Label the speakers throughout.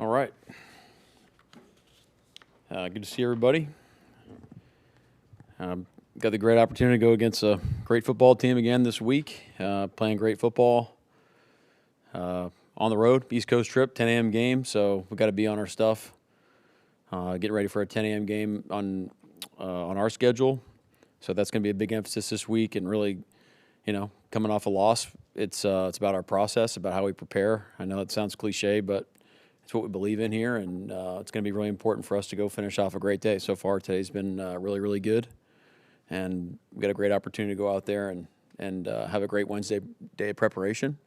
Speaker 1: All right. Good to see everybody. Got the great opportunity to go against a great football team again this week, playing great football on the road, East Coast trip, 10 a.m. game, so we've got to be on our stuff, getting ready for a 10 a.m. game on our schedule. So that's going to be a big emphasis this week, and really, coming off a loss, it's about our process, about how we prepare. I know it sounds cliche, but it's what we believe in here, and it's going to be really important for us to go finish off a great day. So far, today's been really, really good, and we got a great opportunity to go out there and have a great Wednesday day of preparation.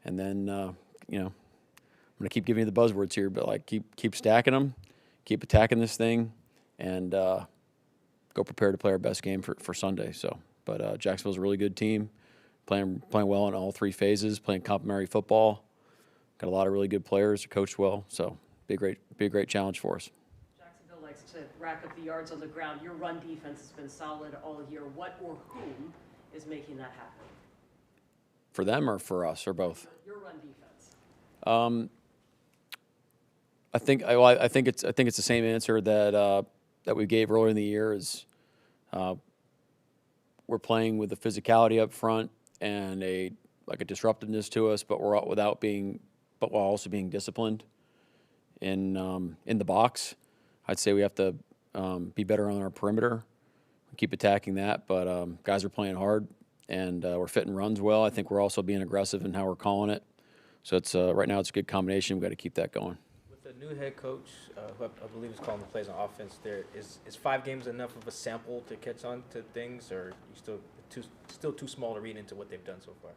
Speaker 1: And then, I'm going to keep giving you the buzzwords here, but keep stacking them, keep attacking this thing, and go prepare to play our best game for Sunday. So, but Jacksonville's a really good team, playing well in all three phases, playing complementary football. Got a lot of really good players, coached well, so be a great challenge for us.
Speaker 2: Jacksonville likes to rack up the yards on the ground. Your run defense has been solid all year. What or whom is making that happen?
Speaker 1: For them or for us or both?
Speaker 2: Your run defense.
Speaker 1: I think it's the same answer that we gave earlier in the year. Is we're playing with the physicality up front and a disruptiveness to us, but while also being disciplined in the box. I'd say we have to be better on our perimeter, keep attacking that. But guys are playing hard, and we're fitting runs well. I think we're also being aggressive in how we're calling it. So it's right now it's a good combination. We've got to keep that going.
Speaker 3: With the new head coach, who I believe is calling the plays on offense, is 5 games enough of a sample to catch on to things, or you still too small to read into what they've done so far?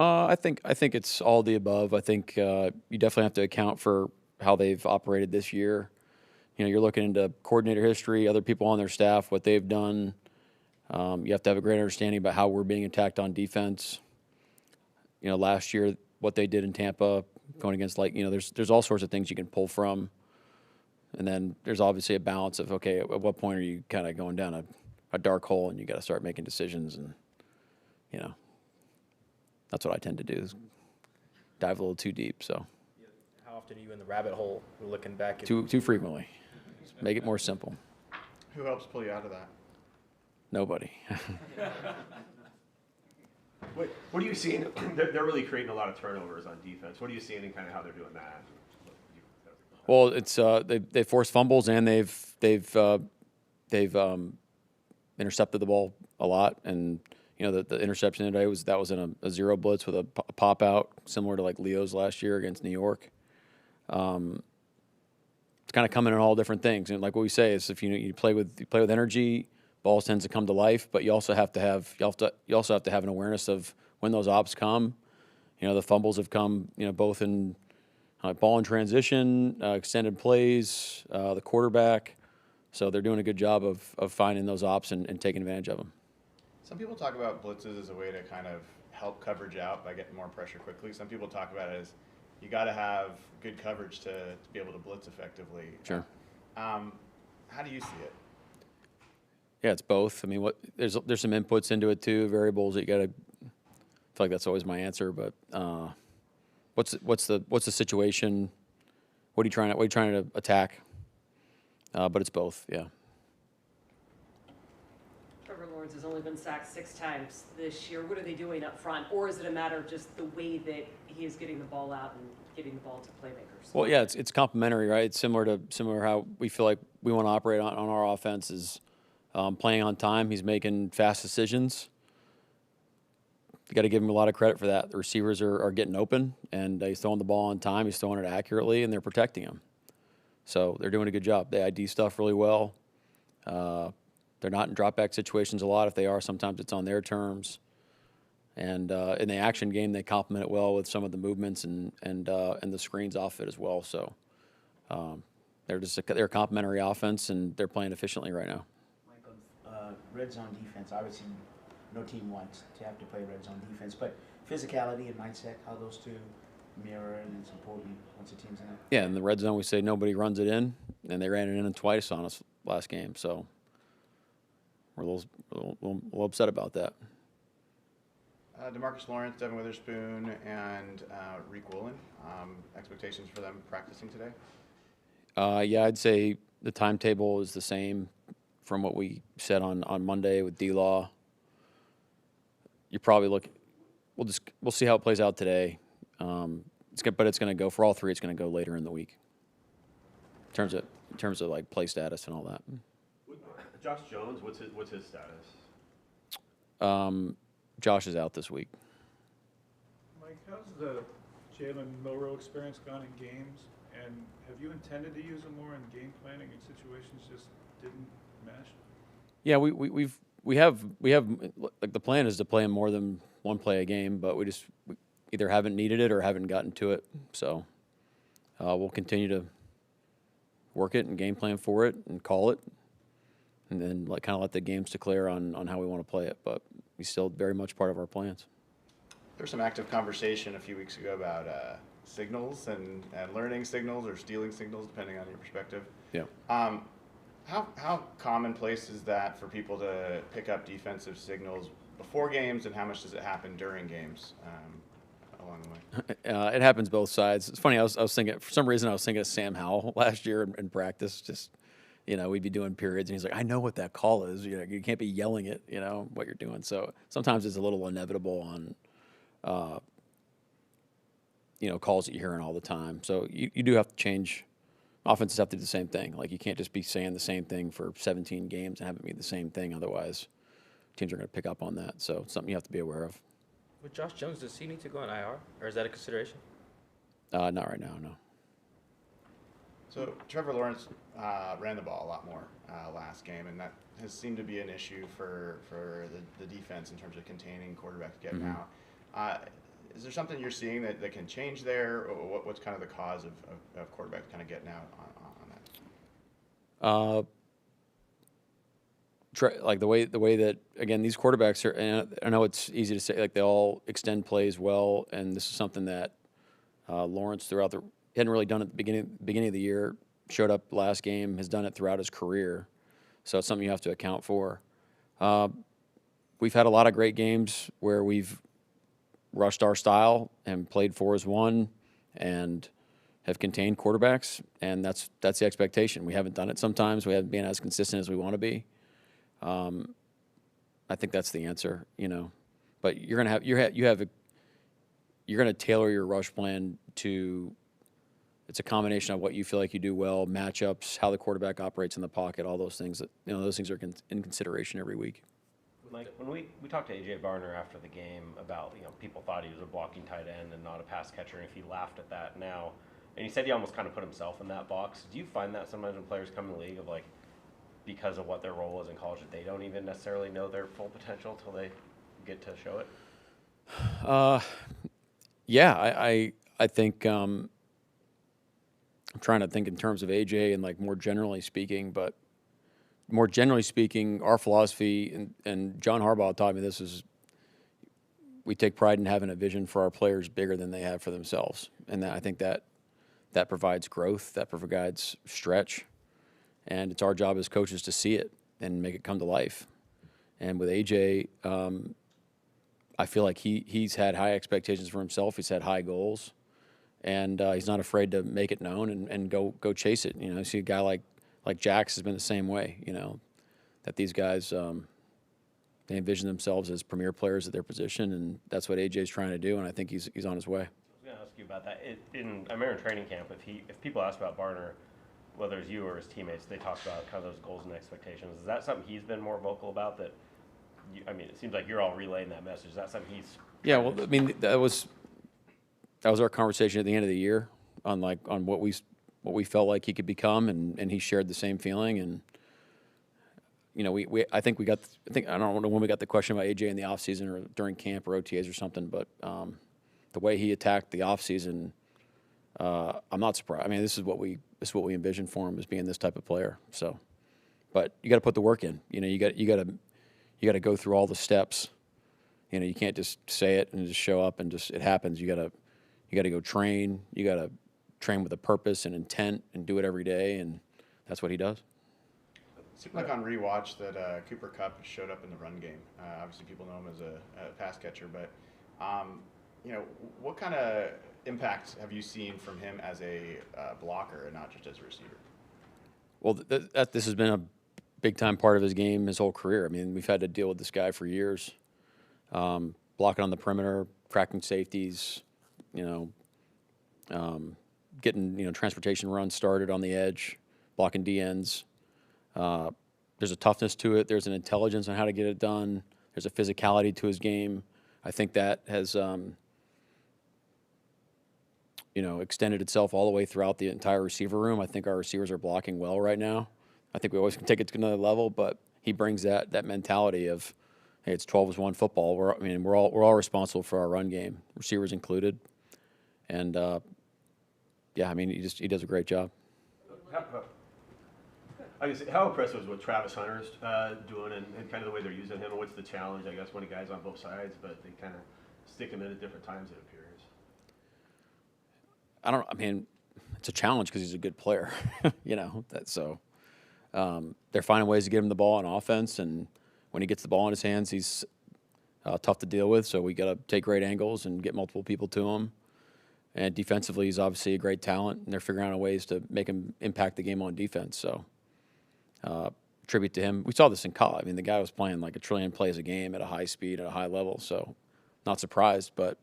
Speaker 1: I think it's all the above. I think you definitely have to account for how they've operated this year. You're looking into coordinator history, other people on their staff, what they've done. You have to have a great understanding about how we're being attacked on defense. Last year, what they did in Tampa, going against there's all sorts of things you can pull from. And then there's obviously a balance of, okay, at what point are you kind of going down a dark hole and you got to start making decisions, and, that's what I tend to do, is dive a little too deep. So,
Speaker 3: how often are you in the rabbit hole? We're looking back.
Speaker 1: Too frequently. Just make it more simple.
Speaker 4: Who helps pull you out of that?
Speaker 1: Nobody.
Speaker 5: What are you seeing? They're really creating a lot of turnovers on defense. What are you seeing in kind of how they're doing that?
Speaker 1: Well, it's they forced fumbles, and they've intercepted the ball a lot, and the interception today was in a zero blitz with a pop out, similar to Leo's last year against New York. It's kind of coming in all different things, and like what we say is, if you play with energy, balls tends to come to life. But you also have to have an awareness of when those ops come. The fumbles have come, both in ball in transition, extended plays, the quarterback. So they're doing a good job of finding those ops and taking advantage of them.
Speaker 4: Some people talk about blitzes as a way to kind of help coverage out by getting more pressure quickly. Some people talk about it as you got to have good coverage to be able to blitz effectively.
Speaker 1: Sure.
Speaker 4: How do you see it?
Speaker 1: Yeah, it's both. I mean, there's some inputs into it too, variables that you got to. I feel like that's always my answer, but what's the situation? What are you trying to attack? But it's both. Yeah.
Speaker 2: Lawrence has only been sacked 6 times this year. What are they doing up front? Or is it a matter of just the way that he is getting the ball out and getting the ball to playmakers?
Speaker 1: Well, yeah, it's complementary, right? It's similar how we feel like we want to operate on our offense is playing on time. He's making fast decisions. You got to give him a lot of credit for that. The receivers are getting open, and he's throwing the ball on time. He's throwing it accurately, and they're protecting him. So they're doing a good job. They ID stuff really well. They're not in drop-back situations a lot. If they are, sometimes it's on their terms. And in the action game, they complement it well with some of the movements and the screens off it as well. So they're a complementary offense, and they're playing efficiently right now.
Speaker 6: Michael, red zone defense, obviously no team wants to have to play red zone defense, but physicality and mindset, how those two mirror, and it's important once the team's in it.
Speaker 1: Yeah, in the red zone, we say nobody runs it in, and they ran it in twice on us last game. So we're a little upset about that.
Speaker 4: DeMarcus Lawrence, Devon Witherspoon, and Woolen. Expectations for them practicing today?
Speaker 1: Yeah, I'd say the timetable is the same from what we said on Monday with D-Law. You're probably looking. We'll see how it plays out today. But it's going to go for all three. It's going to go later in the week. In terms of like play status and all that.
Speaker 5: Josh Jones, what's his status?
Speaker 1: Josh is out this week.
Speaker 7: Mike, how's the Jalen Milroe experience gone in games? And have you intended to use him more in game planning and situations just didn't mesh?
Speaker 1: Yeah, we have like the plan is to play him more than one play a game, but we either haven't needed it or haven't gotten to it. So we'll continue to work it and game plan for it and call it, and then kind of let the games declare on how we want to play it. But he's still very much part of our plans.
Speaker 4: There was some active conversation a few weeks ago about signals and learning signals or stealing signals, depending on your perspective.
Speaker 1: Yeah.
Speaker 4: How commonplace is that for people to pick up defensive signals before games, and how much does it happen during games along the way?
Speaker 1: It happens both sides. It's funny. I was thinking, for some reason, I was thinking of Sam Howell last year in practice. Just, we'd be doing periods, and he's like, "I know what that call is. You can't be yelling it. What you're doing." So sometimes it's a little inevitable on, calls that you're hearing all the time. So you do have to change. Offenses have to do the same thing. Like, you can't just be saying the same thing for 17 games and have it be the same thing. Otherwise, teams are going to pick up on that. So it's something you have to be aware of.
Speaker 3: With Josh Jones, does he need to go on IR, or is that a consideration?
Speaker 1: Not right now, no.
Speaker 4: So Trevor Lawrence ran the ball a lot more last game, and that has seemed to be an issue for the defense in terms of containing quarterbacks getting out. Is there something you're seeing that can change there, or what's kind of the cause of quarterbacks kind of getting out on that?
Speaker 1: Like the way that, again, these quarterbacks are, and I know it's easy to say, like, they all extend plays well, and this is something that Lawrence he hadn't really done at the beginning of the year, showed up last game, has done it throughout his career, so it's something you have to account for. We've had a lot of great games where we've rushed our style and played 4-1 and have contained quarterbacks, and that's the expectation. We haven't done it sometimes. We haven't been as consistent as we want to be. I think that's the answer, But you're gonna tailor your rush plan to. It's a combination of what you feel like you do well, matchups, how the quarterback operates in the pocket, all those things that those things are in consideration every week.
Speaker 8: Like, when we talked to A.J. Barner after the game about, people thought he was a blocking tight end and not a pass catcher, and if he laughed at that now, and he said he almost kind of put himself in that box. Do you find that sometimes when players come in the league, of like, because of what their role is in college, that they don't even necessarily know their full potential till they get to show it?
Speaker 1: Yeah, I think I'm trying to think in terms of AJ and, like, more generally speaking, but more generally speaking, our philosophy, and John Harbaugh taught me this, is we take pride in having a vision for our players bigger than they have for themselves. And I think that provides growth, that provides stretch. And it's our job as coaches to see it and make it come to life. And with AJ, I feel like he's had high expectations for himself. He's had high goals. And he's not afraid to make it known and go chase it. You see a guy like Jax has been the same way, that these guys, they envision themselves as premier players at their position, and that's what AJ's trying to do, and I think he's on his way.
Speaker 8: I was going to ask you about that. I remember in training camp, if people ask about Barner, whether it's you or his teammates, they talk about kind of those goals and expectations. Is that something he's been more vocal about? That, it seems like you're all relaying that message. Is that something he's?
Speaker 1: Yeah, well, that was our conversation at the end of the year on what we felt like he could become, and he shared the same feeling. And I think I don't know when we got the question about AJ in the offseason or during camp or OTAs or something, but the way he attacked the offseason, I'm not surprised. This is what we envisioned for him, as being this type of player. So, but you got to put the work in. You got to go through all the steps. You can't just say it and just show up and just it happens. You got to go train. You got to train with a purpose and intent and do it every day, and that's what he does.
Speaker 4: It seemed like on rewatch that Cooper Kupp showed up in the run game. Obviously, people know him as a pass catcher, but You know, what kind of impact have you seen from him as a blocker and not just as a receiver?
Speaker 1: Well, this has been a big-time part of his game his whole career. I mean, we've had to deal with this guy for years. Blocking on the perimeter, cracking safeties, getting, transportation runs started on the edge, blocking DNs. There's a toughness to it. There's an intelligence on how to get it done. There's a physicality to his game. I think that has, extended itself all the way throughout the entire receiver room. I think our receivers are blocking well right now. I think we always can take it to another level, but he brings that mentality of, hey, it's 12-1 football. We're all responsible for our run game, receivers included, and he does a great job.
Speaker 5: How impressive was what Travis Hunter's doing and kind of the way they're using him? And what's the challenge, I guess, when a guy's on both sides, but they kind of stick him in at different times, it appears?
Speaker 1: It's a challenge because he's a good player, they're finding ways to get him the ball on offense, and when he gets the ball in his hands, he's tough to deal with, so we got to take great angles and get multiple people to him. And defensively, he's obviously a great talent, and they're figuring out ways to make him impact the game on defense. So, tribute to him. We saw this in college. I mean, the guy was playing like 1 trillion plays a game at a high speed, at a high level. So, not surprised. But,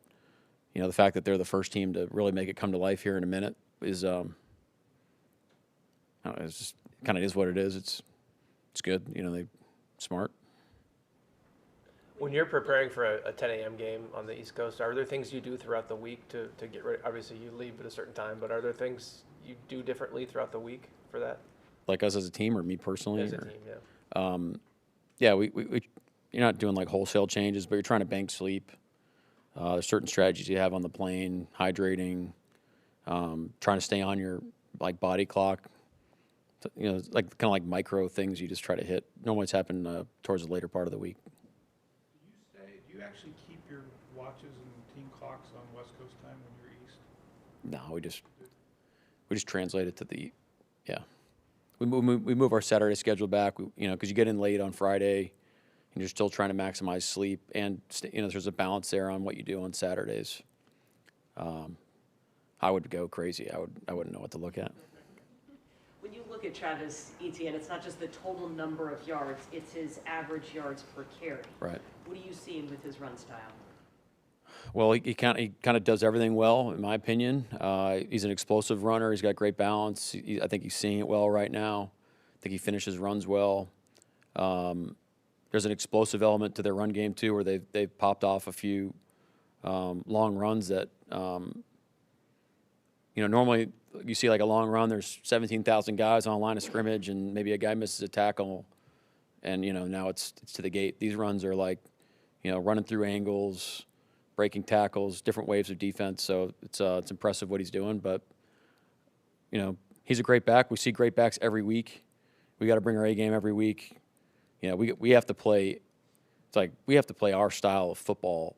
Speaker 1: the fact that they're the first team to really make it come to life here in a minute is, it's just kind of is what it is. It's good. They smart.
Speaker 9: When you're preparing for a 10 a.m. game on the East Coast, are there things you do throughout the week to get ready? Obviously, you leave at a certain time, but are there things you do differently throughout the week for that?
Speaker 1: Like us as a team or me personally?
Speaker 9: As a team, yeah. You're not doing like wholesale changes, but you're trying to bank sleep. There's certain strategies you have on the plane, hydrating, trying to stay on your body clock. It's kind of like micro things you just try to hit. Normally it's happened towards the later part of the week.
Speaker 7: Do you actually keep your watches and team clocks on West Coast time when you're east?
Speaker 1: No, we just translate it to we move our Saturday schedule back. Because you get in late on Friday, and you're still trying to maximize sleep, and there's a balance there on what you do on Saturdays. I would go crazy. I wouldn't know what to look at.
Speaker 2: When you look at Travis Etienne, it's not just the total number of yards, it's his average yards per carry.
Speaker 1: Right.
Speaker 2: What are you seeing with his run style?
Speaker 1: Well, he kind of does everything well, in my opinion. He's an explosive runner. He's got great balance. I think he's seeing it well right now. I think he finishes runs well. There's an explosive element to their run game too, where they've popped off a few long runs that normally you see like a long run. There's 17,000 guys on a line of scrimmage, and maybe a guy misses a tackle, and now it's to the gate. These runs are like running through angles, breaking tackles, different waves of defense. So it's impressive what he's doing. But he's a great back. We see great backs every week. We got to bring our A game every week. We have to play. It's like we have to play our style of football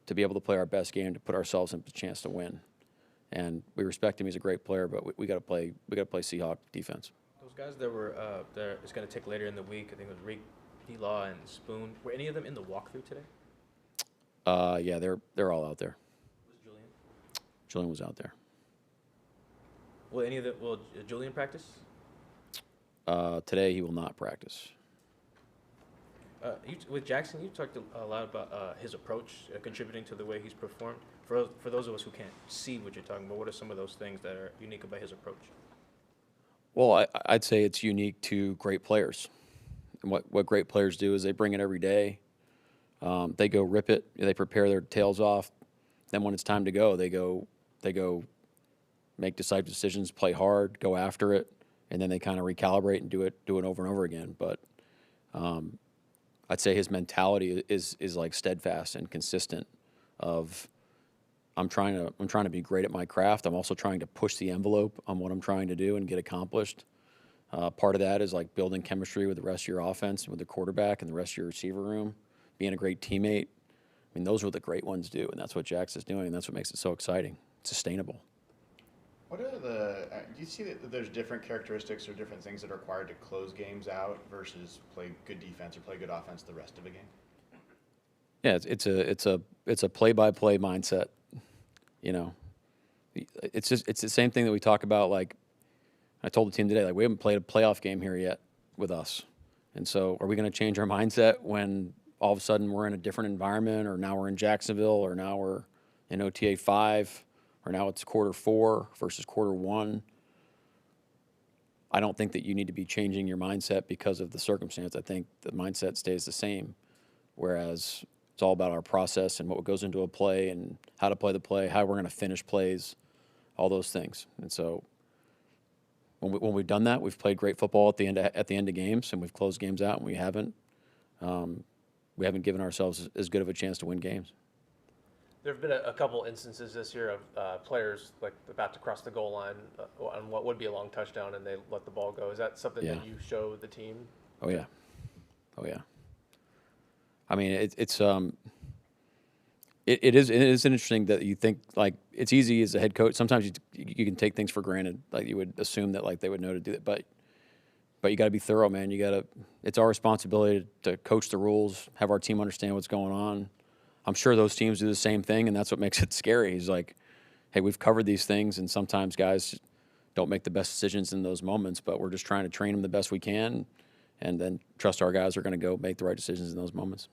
Speaker 1: to be able to play our best game, to put ourselves in a chance to win. And we respect him. He's a great player, but we got to play. We got to play Seahawk defense.
Speaker 3: Those guys that were that is going to take later in the week, I think it was Reek, D-Law, and Spoon. Were any of them in the walkthrough today?
Speaker 1: Yeah, they're all out there.
Speaker 3: Was Julian?
Speaker 1: Julian was out there.
Speaker 3: Will Julian practice?
Speaker 1: Today he will not practice.
Speaker 3: With Jackson, you talked a lot about his approach contributing to the way he's performed. For those of us who can't see what you're talking about, what are some of those things that are unique about his approach?
Speaker 1: Well, I'd say it's unique to great players. And what great players do is they bring it every day. They go rip it. They prepare their tails off. Then when it's time to go, they go make decisive decisions, play hard, go after it, and then they kind of recalibrate and do it over and over again. But I'd say his mentality is like steadfast and consistent. I'm trying to be great at my craft. I'm also trying to push the envelope on what I'm trying to do and get accomplished. Part of that is like building chemistry with the rest of your offense and with the quarterback and the rest of your receiver room, being a great teammate. I mean, those are what the great ones do, and that's what Jax is doing, and that's what makes it so exciting. It's sustainable.
Speaker 4: What are do you see that there's different characteristics or different things that are required to close games out versus play good defense or play good offense the rest of a game?
Speaker 9: Yeah, it's a play-by-play mindset. You know, it's the same thing that we talk about. Like I told the team today, like we haven't played a playoff game here yet with us, and so are we going to change our mindset when all of a sudden we're in a different environment, or now we're in Jacksonville, or now we're in OTA 5, or now it's quarter 4 versus quarter 1? I don't think that you need to be changing your mindset because of the circumstance. I think the mindset stays the same, whereas it's all about our process and what goes into a play and how to play the play, how we're going to finish plays, all those things. And so when we've done that, we've played great football at the end of games, and we've closed games out, and we haven't given ourselves as good of a chance to win games.
Speaker 10: There have been a couple instances this year of players like about to cross the goal line on what would be a long touchdown, and they let the ball go. Is that something that you show the team?
Speaker 9: Oh yeah. I mean, it is interesting that you think like it's easy as a head coach. Sometimes you can take things for granted, like you would assume that like they would know to do that, but you got to be thorough, man. It's our responsibility to coach the rules, have our team understand what's going on. I'm sure those teams do the same thing, and that's what makes it scary. He's like, hey, we've covered these things, and sometimes guys don't make the best decisions in those moments, but we're just trying to train them the best we can, and then trust our guys are going to go make the right decisions in those moments.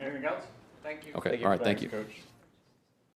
Speaker 7: Anything else? Thank you.
Speaker 9: Okay, all right, thank you.
Speaker 4: Coach.